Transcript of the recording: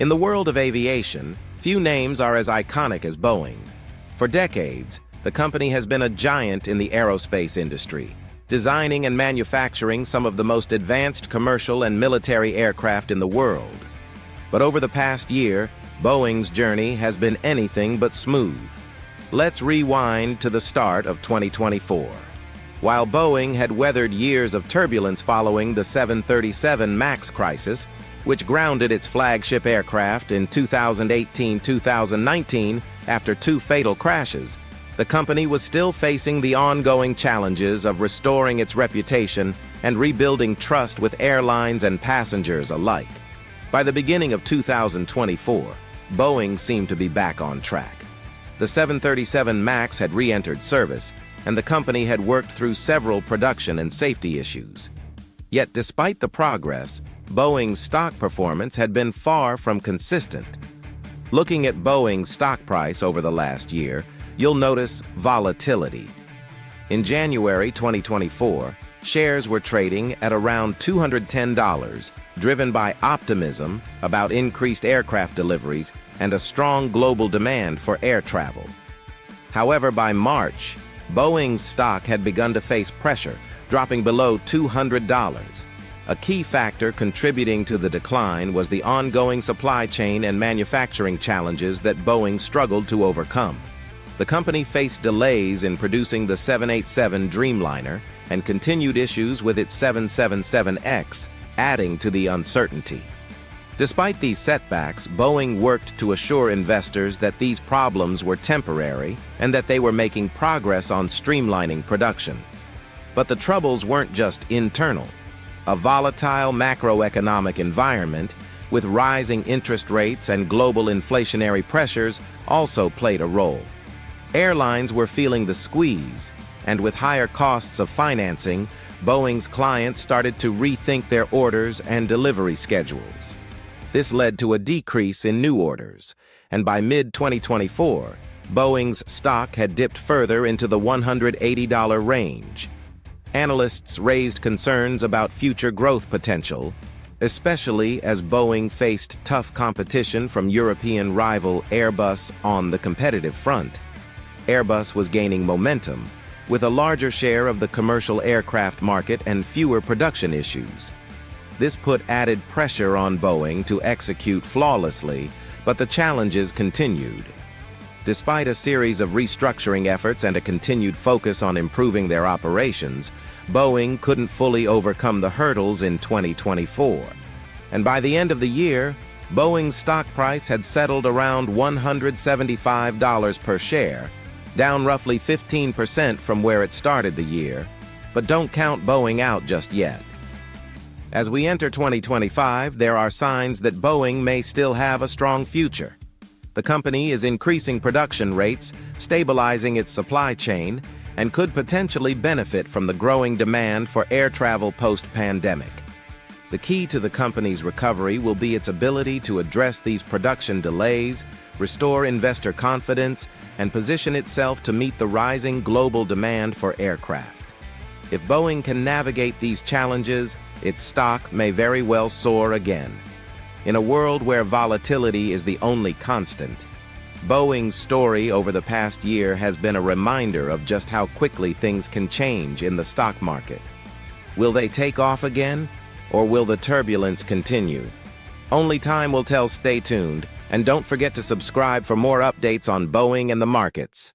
In the world of aviation, few names are as iconic as Boeing. For decades, the company has been a giant in the aerospace industry, designing and manufacturing some of the most advanced commercial and military aircraft in the world. But over the past year, Boeing's journey has been anything but smooth. Let's rewind to the start of 2024. While Boeing had weathered years of turbulence following the 737 MAX crisis, which grounded its flagship aircraft in 2018-2019 after two fatal crashes, the company was still facing the ongoing challenges of restoring its reputation and rebuilding trust with airlines and passengers alike. By the beginning of 2024, Boeing seemed to be back on track. The 737 MAX had re-entered service, and the company had worked through several production and safety issues. Yet despite the progress, Boeing's stock performance had been far from consistent. Looking at Boeing's stock price over the last year, you'll notice volatility. In January 2024, shares were trading at around $210, driven by optimism about increased aircraft deliveries and a strong global demand for air travel. However, by March, Boeing's stock had begun to face pressure, dropping below $200. A key factor contributing to the decline was the ongoing supply chain and manufacturing challenges that Boeing struggled to overcome. The company faced delays in producing the 787 Dreamliner and continued issues with its 777X, adding to the uncertainty. Despite these setbacks, Boeing worked to assure investors that these problems were temporary and that they were making progress on streamlining production. But the troubles weren't just internal. A volatile macroeconomic environment, with rising interest rates and global inflationary pressures, also played a role. Airlines were feeling the squeeze, and with higher costs of financing, Boeing's clients started to rethink their orders and delivery schedules. This led to a decrease in new orders, and by mid-2024, Boeing's stock had dipped further into the $180 range. Analysts raised concerns about future growth potential, especially as Boeing faced tough competition from European rival Airbus on the competitive front. Airbus was gaining momentum, with a larger share of the commercial aircraft market and fewer production issues. This put added pressure on Boeing to execute flawlessly, but the challenges continued. Despite a series of restructuring efforts and a continued focus on improving their operations, Boeing couldn't fully overcome the hurdles in 2024. And by the end of the year, Boeing's stock price had settled around $175 per share, down roughly 15% from where it started the year. But don't count Boeing out just yet. As we enter 2025, there are signs that Boeing may still have a strong future. The company is increasing production rates, stabilizing its supply chain, and could potentially benefit from the growing demand for air travel post-pandemic. The key to the company's recovery will be its ability to address these production delays, restore investor confidence, and position itself to meet the rising global demand for aircraft. If Boeing can navigate these challenges, its stock may very well soar again. In a world where volatility is the only constant, Boeing's story over the past year has been a reminder of just how quickly things can change in the stock market. Will they take off again, or will the turbulence continue? Only time will tell. Stay tuned, and don't forget to subscribe for more updates on Boeing and the markets.